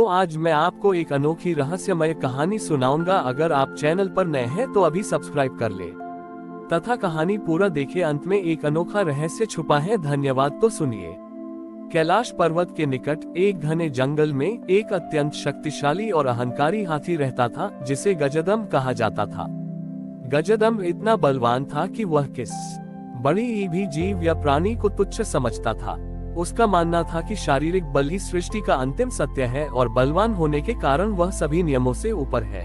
तो आज मैं आपको एक अनोखी रहस्यमय कहानी सुनाऊंगा। अगर आप चैनल पर नए हैं तो अभी सब्सक्राइब कर ले तथा कहानी पूरा देखे। अंत में एक अनोखा रहस्य छुपा है। धन्यवाद। तो सुनिए। कैलाश पर्वत के निकट एक घने जंगल में एक अत्यंत शक्तिशाली और अहंकारी हाथी रहता था, जिसे गजदम्ब कहा जाता था। गजदम्ब इतना बलवान था कि वह किस बड़ी भी जीव या प्राणी को तुच्छ समझता था। उसका मानना था कि शारीरिक बल ही सृष्टि का अंतिम सत्य है और बलवान होने के कारण वह सभी नियमों से ऊपर है।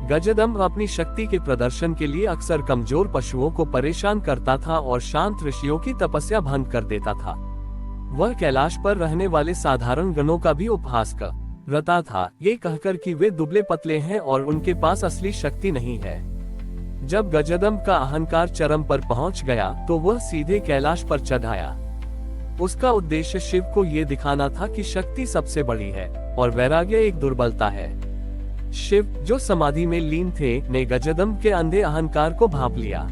गजदम्ब अपनी शक्ति के प्रदर्शन के लिए अक्सर कमजोर पशुओं को परेशान करता था और शांत ऋषियों की तपस्या भंग कर देता था। वह कैलाश पर रहने वाले साधारण गणों का भी उपहास करता था, ये कहकर कि वे दुबले पतले हैं और उनके पास असली शक्ति नहीं है। जब गजदम्ब का अहंकार चरम पर पहुंच गया तो वह सीधे कैलाश पर चढ़ आया। उसका उद्देश्य शिव को ये दिखाना था कि शक्ति सबसे बड़ी है और वैराग्य एक दुर्बलता है। शिव, जो समाधि में लीन थे, ने गजदम्ब के अंधे अहंकार को भांप लिया।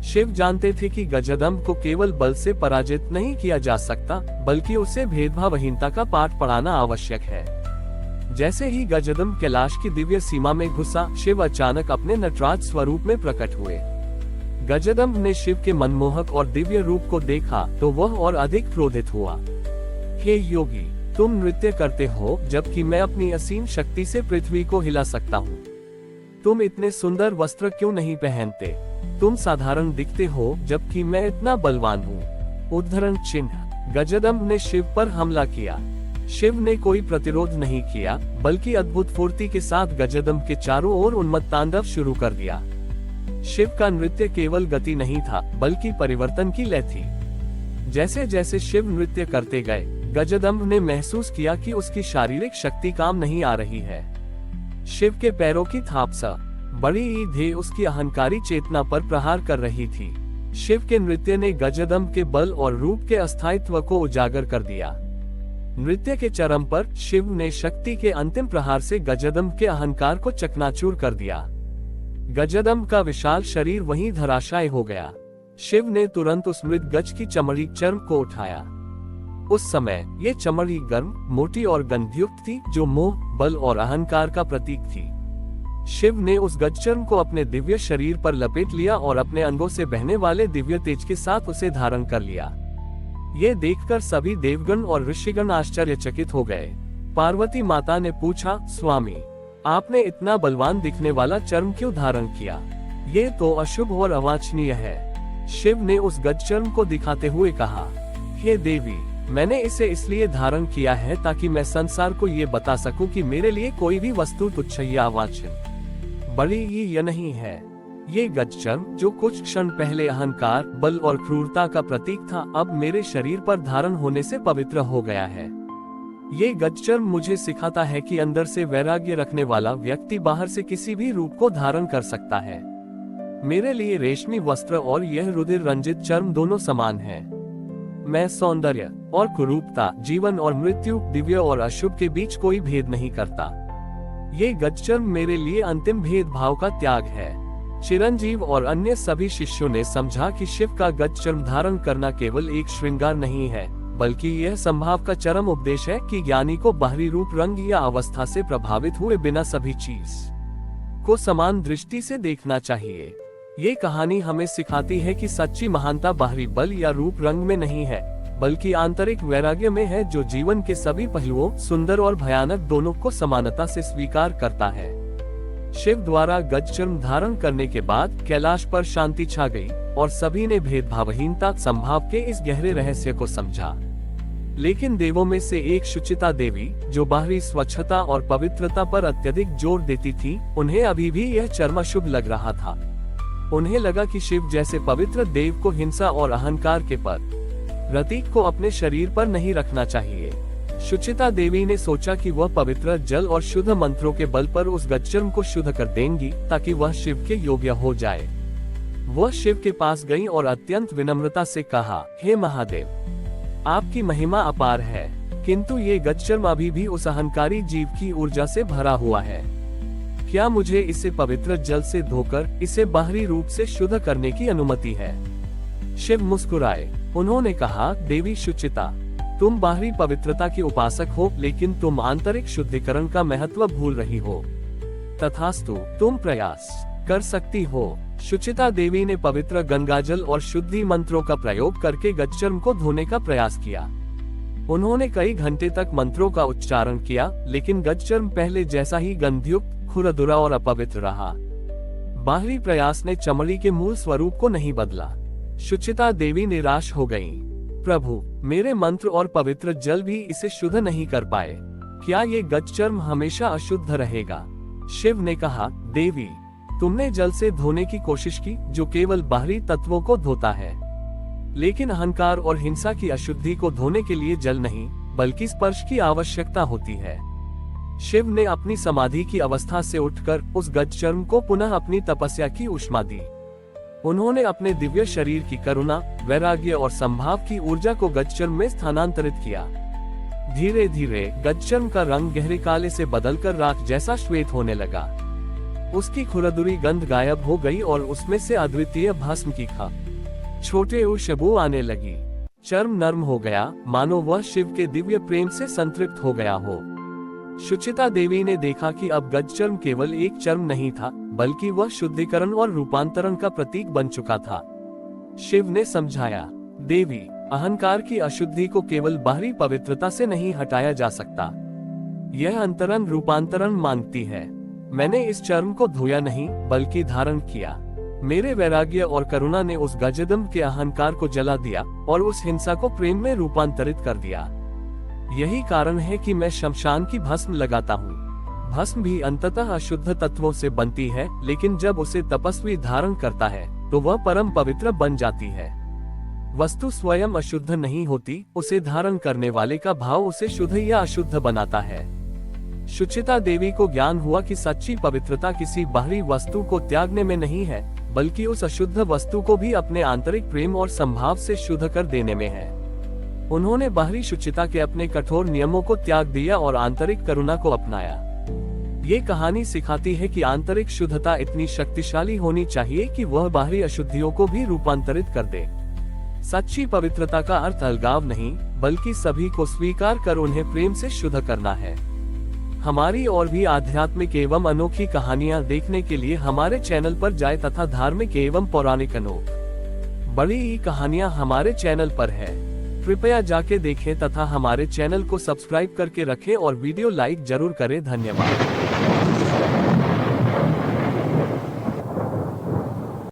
शिव जानते थे कि गजदम्ब को केवल बल से पराजित नहीं किया जा सकता, बल्कि उसे भेदभावहीनता का पाठ पढ़ाना आवश्यक है। जैसे ही गजदम्ब कैलाश की दिव्य सीमा में घुसा, शिव अचानक अपने नटराज स्वरूप में प्रकट हुए। गजदम्ब ने शिव के मनमोहक और दिव्य रूप को देखा तो वह और अधिक क्रोधित हुआ। हे योगी, तुम नृत्य करते हो जबकि मैं अपनी असीम शक्ति से पृथ्वी को हिला सकता हूँ। तुम इतने सुंदर वस्त्र क्यों नहीं पहनते? तुम साधारण दिखते हो जबकि मैं इतना बलवान हूँ। उद्धरण चिन्ह। गजदम्ब ने शिव पर हमला किया। शिव ने कोई प्रतिरोध नहीं किया, बल्कि अद्भुत फुर्ती के साथ गजदम्ब के चारों ओर उन्मत्त तांडव शुरू कर दिया। शिव का नृत्य केवल गति नहीं था, बल्कि परिवर्तन की लय थी। जैसे जैसे शिव नृत्य करते गए, गजदम्ब ने महसूस किया कि उसकी शारीरिक शक्ति काम नहीं आ रही है। शिव के पैरों की थाप सा बड़ी ईंधें उसकी अहंकारी चेतना पर प्रहार कर रही थी। शिव के नृत्य ने गजदम्ब के बल और रूप के अस्थायित्व को उजागर कर दिया। नृत्य के चरम पर शिव ने शक्ति के अंतिम प्रहार से गजदम्ब के अहंकार को चकनाचूर कर दिया। गजदम्ब का विशाल शरीर वहीं धराशायी हो गया। शिव ने तुरंत उस मृत गज की चमड़ी चर्म को उठाया। उस समय ये चमड़ी गर्म, मोटी और गंधयुक्त थी, जो मोह, बल और अहंकार का प्रतीक थी। शिव ने उस गज चर्म को अपने दिव्य शरीर पर लपेट लिया और अपने अंगों से बहने वाले दिव्य तेज के साथ उसे धारण कर लिया। ये देखकर सभी देवगण और ऋषिगण आश्चर्यचकित हो गए। पार्वती माता ने पूछा, स्वामी, आपने इतना बलवान दिखने वाला चर्म क्यों धारण किया? ये तो अशुभ और अवांछनीय है। शिव ने उस गज चर्म को दिखाते हुए कहा, हे देवी, मैंने इसे इसलिए धारण किया है ताकि मैं संसार को ये बता सकूं कि मेरे लिए कोई भी वस्तु तुच्छ या अवांछनीय, बड़ी ही या नहीं है। ये गज चर्म, जो कुछ क्षण पहले अहंकार, बल और क्रूरता का प्रतीक था, अब मेरे शरीर पर धारण होने से पवित्र हो गया है। ये गज चर्म मुझे सिखाता है कि अंदर से वैराग्य रखने वाला व्यक्ति बाहर से किसी भी रूप को धारण कर सकता है। मेरे लिए रेशमी वस्त्र और यह रुधिर रंजित चर्म दोनों समान हैं। मैं सौंदर्य और कुरूपता, जीवन और मृत्यु, दिव्य और अशुभ के बीच कोई भेद नहीं करता। ये गज चर्म मेरे लिए अंतिम भेदभाव का त्याग है। चिरंजीव और अन्य सभी शिष्यों ने समझा कि शिव का गज चर्म धारण करना केवल एक श्रृंगार नहीं है, बल्कि यह संभाव का चरम उपदेश है कि ज्ञानी को बाहरी रूप, रंग या अवस्था से प्रभावित हुए बिना सभी चीज को समान दृष्टि से देखना चाहिए। ये कहानी हमें सिखाती है कि सच्ची महानता बाहरी बल या रूप रंग में नहीं है, बल्कि आंतरिक वैराग्य में है, जो जीवन के सभी पहलुओं, सुंदर और भयानक दोनों को समानता से स्वीकार करता है। शिव द्वारा गज चर्म धारण करने के बाद कैलाश पर शांति छा गई और सभी ने भेदभावहीनता संभाव के इस गहरे रहस्य को समझा। लेकिन देवों में से एक शुचिता देवी, जो बाहरी स्वच्छता और पवित्रता पर अत्यधिक जोर देती थी, उन्हें अभी भी यह चर्म अशुभ लग रहा था। उन्हें लगा कि शिव जैसे पवित्र देव को हिंसा और अहंकार के प्रतीक को अपने शरीर पर नहीं रखना चाहिए। शुचिता देवी ने सोचा कि वह पवित्र जल और शुद्ध मंत्रों के बल पर उस गज चर्म को शुद्ध कर देंगी, ताकि वह शिव के योग्य हो जाए। वह शिव के पास गई और अत्यंत विनम्रता से कहा, हे महादेव, आपकी महिमा अपार है, किंतु ये गज चर्म अभी भी उस अहंकारी जीव की ऊर्जा से भरा हुआ है। क्या मुझे इसे पवित्र जल से धोकर इसे बाहरी रूप से शुद्ध करने की अनुमति है? शिव मुस्कुराए। उन्होंने कहा, देवी शुचिता, तुम बाहरी पवित्रता के उपासक हो, लेकिन तुम आंतरिक शुद्धिकरण का महत्व भूल रही हो। तथास्तु, तुम प्रयास कर सकती हो। शुचिता देवी ने पवित्र गंगाजल और शुद्धि मंत्रों का प्रयोग करके गजचर्म को धोने का प्रयास किया। उन्होंने कई घंटे तक मंत्रों का उच्चारण किया, लेकिन गजचर्म पहले जैसा ही गंधयुक्त, खुरदुरा और अपवित्र रहा। बाहरी प्रयास ने चमड़ी के मूल स्वरूप को नहीं बदला। शुचिता देवी निराश हो गईं। प्रभु, मेरे मंत्र और पवित्र जल भी इसे शुद्ध नहीं कर पाए। क्या ये गजचर्म हमेशा अशुद्ध रहेगा? शिव ने कहा, देवी, तुमने जल से धोने की कोशिश की, जो केवल बाहरी तत्वों को धोता है, लेकिन अहंकार और हिंसा की अशुद्धि को धोने के लिए जल नहीं, बल्कि स्पर्श की आवश्यकता होती है। शिव ने अपनी समाधि की अवस्था से उठकर उस गजचर्म को पुनः अपनी तपस्या की ऊष्मा दी। उन्होंने अपने दिव्य शरीर की करुणा, वैराग्य और संभाव की ऊर्जा को गजचर्म में स्थानांतरित किया। धीरे धीरे गजचर्म का रंग गहरे काले से बदलकर राख जैसा श्वेत होने लगा। उसकी खुरदुरी गंध गायब हो गई और उसमें से अद्वितीय भस्म की छोटे खुशबू आने लगी। चर्म नर्म हो गया, मानो वह शिव के दिव्य प्रेम से संतृप्त हो गया हो। शुचिता देवी ने देखा कि अब गजचर्म केवल एक चर्म नहीं था, बल्कि वह शुद्धिकरण और रूपांतरण का प्रतीक बन चुका था। शिव ने समझाया, देवी, अहंकार की अशुद्धि को केवल बाहरी पवित्रता से नहीं हटाया जा सकता। यह अंतरंग रूपांतरण मांगती है। मैंने इस चर्म को धोया नहीं, बल्कि धारण किया। मेरे वैराग्य और करुणा ने उस गजदम के अहंकार को जला दिया और उस हिंसा को प्रेम में रूपांतरित कर दिया। यही कारण है कि मैं शमशान की भस्म लगाता हूँ। भस्म भी अंततः अशुद्ध तत्वों से बनती है, लेकिन जब उसे तपस्वी धारण करता है तो वह परम पवित्र बन जाती है। वस्तु स्वयं अशुद्ध नहीं होती, उसे धारण करने वाले का भाव उसे शुद्ध या अशुद्ध बनाता है। शुचिता देवी को ज्ञान हुआ कि सच्ची पवित्रता किसी बाहरी वस्तु को त्यागने में नहीं है, बल्कि उस अशुद्ध वस्तु को भी अपने आंतरिक प्रेम और संभाव से शुद्ध कर देने में है। उन्होंने बाहरी शुचिता के अपने कठोर नियमों को त्याग दिया और आंतरिक करुणा को अपनाया। ये कहानी सिखाती है कि आंतरिक शुद्धता इतनी शक्तिशाली होनी चाहिए कि वह बाहरी अशुद्धियों को भी रूपांतरित कर दे। सच्ची पवित्रता का अर्थ अलगाव नहीं, बल्कि सभी को स्वीकार कर उन्हें प्रेम से शुद्ध करना है। हमारी और भी आध्यात्मिक एवं अनोखी कहानियां देखने के लिए हमारे चैनल पर जाएं तथा धार्मिक एवं पौराणिक अनोख बड़ी ही कहानियां हमारे चैनल पर है। कृपया जाके देखें तथा हमारे चैनल को सब्सक्राइब करके रखें और वीडियो लाइक जरूर करें। धन्यवाद।